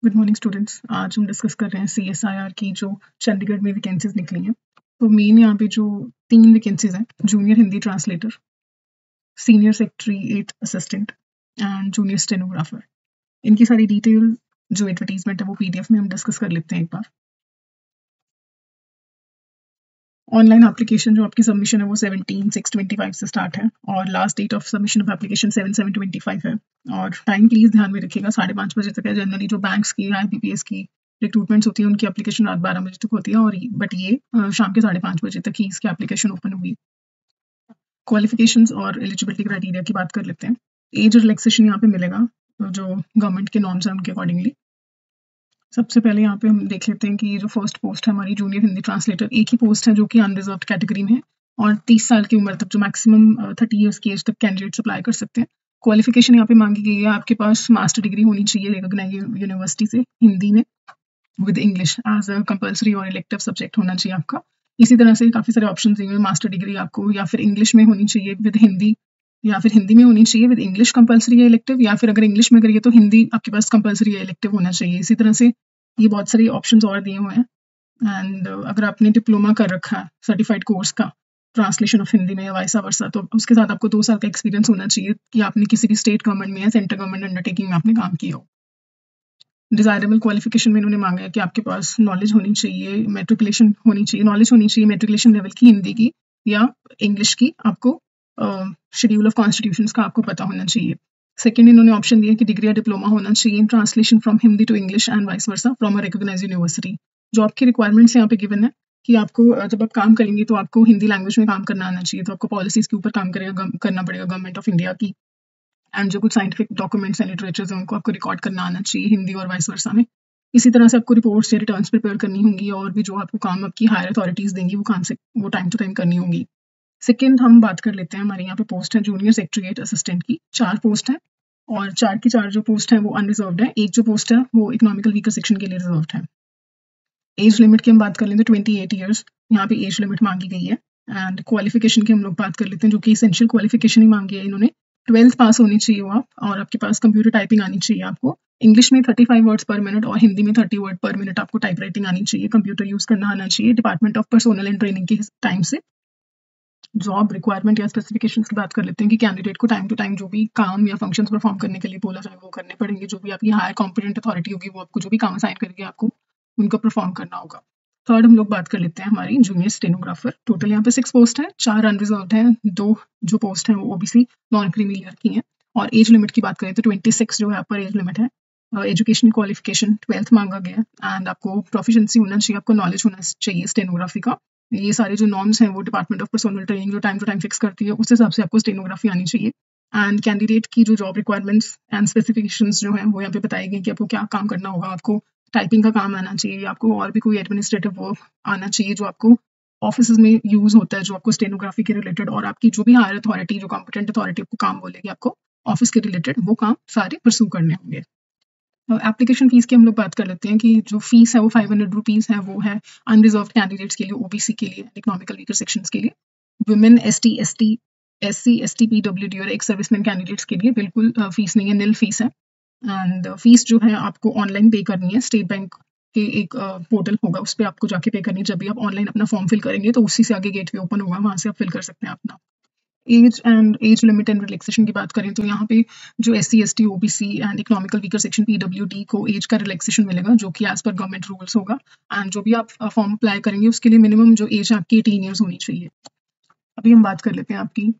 Good morning students. आज हम discuss कर रहे हैं CSIR की जो चंडीगढ़ में वैकेंसीज निकली हैं। तो मेन यहाँ पे जो 3 वैकेंसीज हैं, junior Hindi translator, senior secretariat assistant and junior stenographer. इनकी सारी डिटेल जो एडवर्टीजमेंट है वो PDF में हम डिस्कस कर लेते हैं एक बार। ऑनलाइन एप्लीकेशन जो आपकी सबमिशन है वो 17/6/25 से स्टार्ट है और last date of submission of application 7/7/25 है। और टाइम प्लीज ध्यान में रखिएगा, 5:30 बजे तक है। जनरली जो बैंक्स की IBPS की रिक्रूटमेंट्स होती है उनकी एप्लीकेशन रात 12 बजे तक होती है, और बट ये शाम के 5:30 बजे तक ही इसकी एप्लीकेशन ओपन होगी। क्वालिफिकेशंस और एलिजिबिलिटी क्राइटेरिया की बात कर लेते हैं। एज रिलैक्सेशन यहाँ पे मिलेगा जो गवर्नमेंट के नॉर्म्स हैं उनके अकॉर्डिंगली। सबसे पहले यहाँ पे हम देख लेते हैं कि ये जो फर्स्ट पोस्ट है हमारी जूनियर हिंदी ट्रांसलेटर, एक ही पोस्ट है जो कि अनरिजर्व्ड कैटेगरी में है और 30 साल की उम्र तक, जो मैक्सिमम 30 ईयर्स की एज तक कैंडिडेट्स अप्लाई कर सकते हैं। क्वालिफिकेशन यहाँ पे मांगी गई है, आपके पास मास्टर डिग्री होनी चाहिए रिकॉग्नाइज यूनिवर्सिटी से हिंदी में with English as a compulsory और इलेक्टिव सब्जेक्ट होना चाहिए आपका। इसी तरह से काफ़ी सारे ऑप्शन दिए हुए हैं। मास्टर डिग्री आपको या फिर इंग्लिश में होनी चाहिए विद हिंदी, या फिर हिंदी में होनी चाहिए विद इंग्लिश कंपल्सरी या इलेक्टिव, या फिर अगर इंग्लिश में करिए तो हिंदी आपके पास कंपल्सरी या इलेक्टिव होना चाहिए। इसी तरह से ये बहुत सारे ऑप्शंस और दिए हुए हैं। एंड अगर आपने डिप्लोमा कर रखा है सर्टिफाइड कोर्स का ट्रांसलेशन ऑफ हिंदी में या वाइसा वर्सा, तो उसके साथ आपको 2 साल का एक्सपीरियंस होना चाहिए कि आपने किसी भी स्टेट गवर्नमेंट में या सेंट्रल गवर्नमेंट अंडरटेकिंग में आपने काम किया हो। डिजायरेबल क्वालिफिकेशन में इन्होंने मांगा है कि आपके पास नॉलेज होनी चाहिए, मेट्रिकुलेशन होनी चाहिए, नॉलेज होनी चाहिए मेट्रिकुलेशन लेवल की हिंदी की या इंग्लिश की, आपको शेड्यूल ऑफ कॉन्स्टिट्यूशंस का आपको पता होना चाहिए। सेकंड, इन्होंने ऑप्शन दिया कि डिग्री या डिप्लोमा होना चाहिए in translation from Hindi to English and vice versa from a recognised university. जो आपकी रिक्वायरमेंट्स यहाँ पे गिवन है कि आपको जब आप काम करेंगे तो आपको हिंदी लैंग्वेज में काम करना आना चाहिए, तो आपको पॉलिसीज के ऊपर काम करना पड़ेगा गवर्नमेंट ऑफ इंडिया की। एंड जो कुछ साइंटिफिक डॉक्यूमेंट्स एंड लिटरेचर्स हैं उनको आपको रिकॉर्ड करना आना चाहिए हिंदी और वाइस वर्सा में। इसी तरह से आपको रिपोर्ट्स या रिटर्न्स प्रिपेयर करनी होंगी, और भी जो आपको काम आपकी हायर अथॉरिटीज़ देंगी वो टाइम टू टाइम करनी होंगी। सेकेंड, हम बात कर लेते हैं हमारे यहाँ पे पोस्ट है जूनियर सेक्रेटरीट असिस्टेंट की। 4 पोस्ट हैं और 4 की 4 जो पोस्ट है वो अनरिजर्व्ड है। एक जो पोस्ट है वो इकोनॉमिकल वीकर सेक्शन के लिए रिजर्व्ड है। एज लिमिट की हम बात कर लेते हैं 28 ईयर्स यहाँ पे एज लिमिट मांगी गई है। एंड क्वालिफिकेशन की हम लोग बात कर लेते हैं, जो कि एसेंशियल क्वालिफिकेशन ही मांगी है इन्होंने। 12th पास होनी चाहिए वो आप, और आपके पास कंप्यूटर टाइपिंग आनी चाहिए आपको। इंग्लिश में 35 वर्ड्स पर मिनट और हिंदी में 30 वर्ड पर मिनट आपको टाइप राइटिंग आनी चाहिए, कंप्यूटर यूज करना आना चाहिए department of personal and training के टाइम से। जॉब रिक्वायरमेंट या स्पेसिफिकेशंस की बात कर लेते हैं कि कैंडिडेट को टाइम टू टाइम जो भी काम या फंक्शंस परफॉर्म करने के लिए बोला जाए वो करने पड़ेंगे। जो भी आपकी हायर कॉम्पिटेंट अथॉरिटी होगी वो आपको जो भी काम असाइन करेगी आपको उनको परफॉर्म करना होगा। थर्ड, हम लोग बात कर लेते हैं हमारी जूनियर स्टेनोग्राफर। टोटल यहाँ पे 6 पोस्ट है, 4 अनरिजर्व्ड है, 2 जो पोस्ट है वो OBC नॉन क्रीमी लेयर की हैं। और एज लिमिट की बात करें तो 26 जो है अपर एज लिमिट है। एजुकेशन क्वालिफिकेशन 12th मांगा गया है एंड आपको प्रोफिशिएंसी होना चाहिए, आपको नॉलेज होना चाहिए स्टेनोग्राफी का। ये सारे जो नॉर्म्स हैं वो डिपार्टमेंट ऑफ पर्सनल ट्रेनिंग जो टाइम टू टाइम फिक्स करती है उस हिसाब से आपको स्टेनोग्राफी आनी चाहिए। एंड कैंडिडेट की जो जॉब रिक्वायरमेंट्स एंड स्पेसिफिकेशंस जो हैं वो यहाँ पे बताई गई कि आपको क्या काम करना होगा। आपको टाइपिंग का काम आना चाहिए, आपको और भी कोई एडमिनिस्ट्रेटिव वर्क आना चाहिए जो आपको ऑफिस में यूज होता है, जो आपको स्टेनोग्राफी के रिलेटेड, और आपकी जो भी हायर अथॉरिटी जो कॉम्पिटेंट अथॉरिटी आपको काम बोलेगी आपको ऑफिस के रिलेटेड वो काम सारे परस्यू करने होंगे। एप्लीकेशन फीस की हम लोग बात कर लेते हैं कि जो फीस है वो 500 रुपीज़ है, वो है अनरिजर्व कैंडिडेट्स के लिए, OBC के लिए, इकोनॉमिकल वीकर सेक्शंस के लिए। Women, ST, ST, SC, ST, PWD और एक्स सर्विसमैन कैंडिडेट्स के लिए बिल्कुल फीस नहीं है, निल फीस है। एंड फीस जो है आपको ऑनलाइन पे करनी है। स्टेट बैंक के एक पोर्टल होगा, उस पर आपको जाके पे करनी है। जब भी आप ऑनलाइन अपना फॉर्म फिल करेंगे तो उसी से आगे गेटवे ओपन होगा, वहाँ से आप फिल कर सकते हैं अपना। एज लिमिट एंड रिलैक्सेशन की बात करें तो यहाँ पे जो SC, ST, OBC and economical weaker section PWD को एज का रिलैक्सेशन मिलेगा, जो कि एज पर गवर्नमेंट रूल्स होगा। एंड जो भी आप फॉर्म अप्लाई करेंगे उसके लिए मिनिमम जो एज आपकी 18 ईयर्स होनी चाहिए। अभी हम बात कर लेते हैं आपकी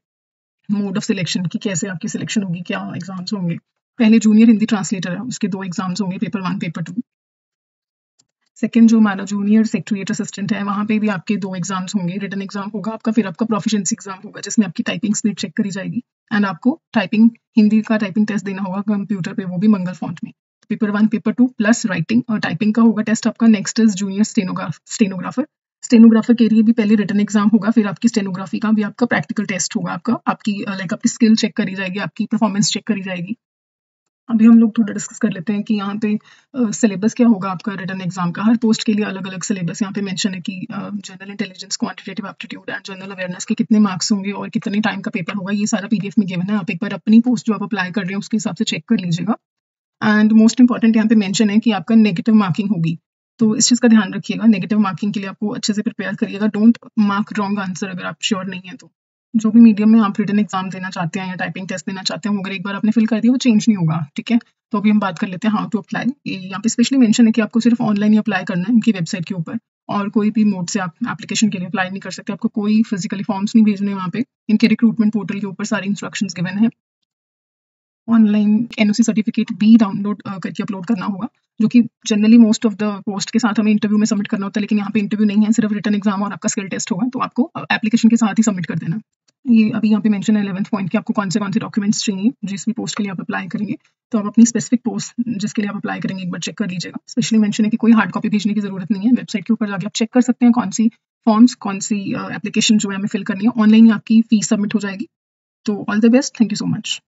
मोड ऑफ सिलेक्शन की, कैसे आपकी सिलेक्शन होगी, क्या एग्जाम्स होंगे। पहले जूनियर हिंदी ट्रांसलेटर है, उसके 2 एग्जाम्स होंगे, पेपर 1, पेपर 2। सेकंड जो हमारा जूनियर सेक्रेटरीट असिस्टेंट है वहाँ पे भी आपके 2 एग्जाम्स होंगे, रिटन एग्जाम होगा आपका, फिर आपका प्रोफिशिएंसी एग्जाम होगा जिसमें आपकी टाइपिंग स्पीड चेक करी जाएगी। एंड आपको टाइपिंग हिंदी का टाइपिंग टेस्ट देना होगा कंप्यूटर पे, वो भी मंगल फॉन्ट में। पेपर 1, पेपर 2 प्लस राइटिंग और टाइपिंग का होगा टेस्ट आपका। Next is junior stenographer. Stenographer के लिए भी पहले रिटन एग्जाम होगा, फिर आपकी स्टेनोग्राफी का भी आपका प्रैक्टिकल टेस्ट होगा। आपकी आपकी स्किल चेक करी जाएगी, आपकी परफॉर्मेंस चेक करी जाएगी। अभी हम लोग थोड़ा डिस्कस कर लेते हैं कि यहाँ पे सिलेबस क्या होगा आपका रिटन एग्जाम का। हर पोस्ट के लिए अलग अलग सिलेबस यहाँ पे मेंशन है कि general intelligence, quantitative aptitude and general awareness के कितने मार्क्स होंगे और कितने टाइम का पेपर होगा, ये सारा PDF में गिवन है। आप एक बार अपनी पोस्ट जो आप अप्लाई कर रहे हैं उसके हिसाब से चेक कर लीजिएगा। एंड मोस्ट इंपॉर्टेंट यहाँ पे मेंशन है कि आपका नेगेटिव मार्किंग होगी, तो इस चीज़ का ध्यान रखिएगा। नेगेटिव मार्किंग के लिए आपको अच्छे से प्रिपेयर करिएगा, डोंट मार्क रॉन्ग आंसर अगर आप श्योर नहीं है तो। जो भी मीडियम में आप रिटन एग्जाम देना चाहते हैं या टाइपिंग टेस्ट देना चाहते हैं, वो अगर एक बार आपने फिल कर दिया वो चेंज नहीं होगा, ठीक है। तो अभी हम बात कर लेते हैं हाउ टू अप्लाई। यहाँ पे स्पेशली मेंशन है कि आपको सिर्फ ऑनलाइन ही अप्लाई करना है इनकी वेबसाइट के ऊपर, और कोई भी मोड से आप एप्लीकेशन के लिए अप्लाई नहीं कर सकते, आपको कोई फिजिकली फॉर्म्स नहीं भेजने वहाँ पे। इनके रिक्रूटमेंट पोर्टल के ऊपर सारी इंस्ट्रक्शंस गिवन है। ऑनलाइन एनओसी सर्टिफिकेट भी डाउनलोड करके अपलोड करना होगा, जो कि generally most of the post के साथ हमें इंटरव्यू में सबमिट करना होता है, लेकिन यहाँ पे इंटरव्यू नहीं है, सिर्फ रिटन एग्जाम और आपका स्किल टेस्ट होगा, तो आपको एप्लीकेशन के साथ ही सबमिट कर देना। ये अभी यहाँ पे मेंशन है 11th पॉइंट कि आपको कौन से डॉक्यूमेंट्स चाहिए जिस भी पोस्ट के लिए आप अप्लाई करेंगे। तो आप अपनी स्पेसिफिक पोस्ट जिसके लिए आप अप्लाई करेंगे एक बार चेक कर लीजिएगा। स्पेशली मेंशन है कि कोई हार्ड कॉपी भेजने की जरूरत नहीं है, वेबसाइट के ऊपर जाके आप चेक कर सकते हैं कौन सी फॉर्म्स, कौन सी एप्लीकेशन जो है हमें फिल करनी है। ऑनलाइन ही आपकी फीस सबमिट हो जाएगी। तो all the best, thank you so much.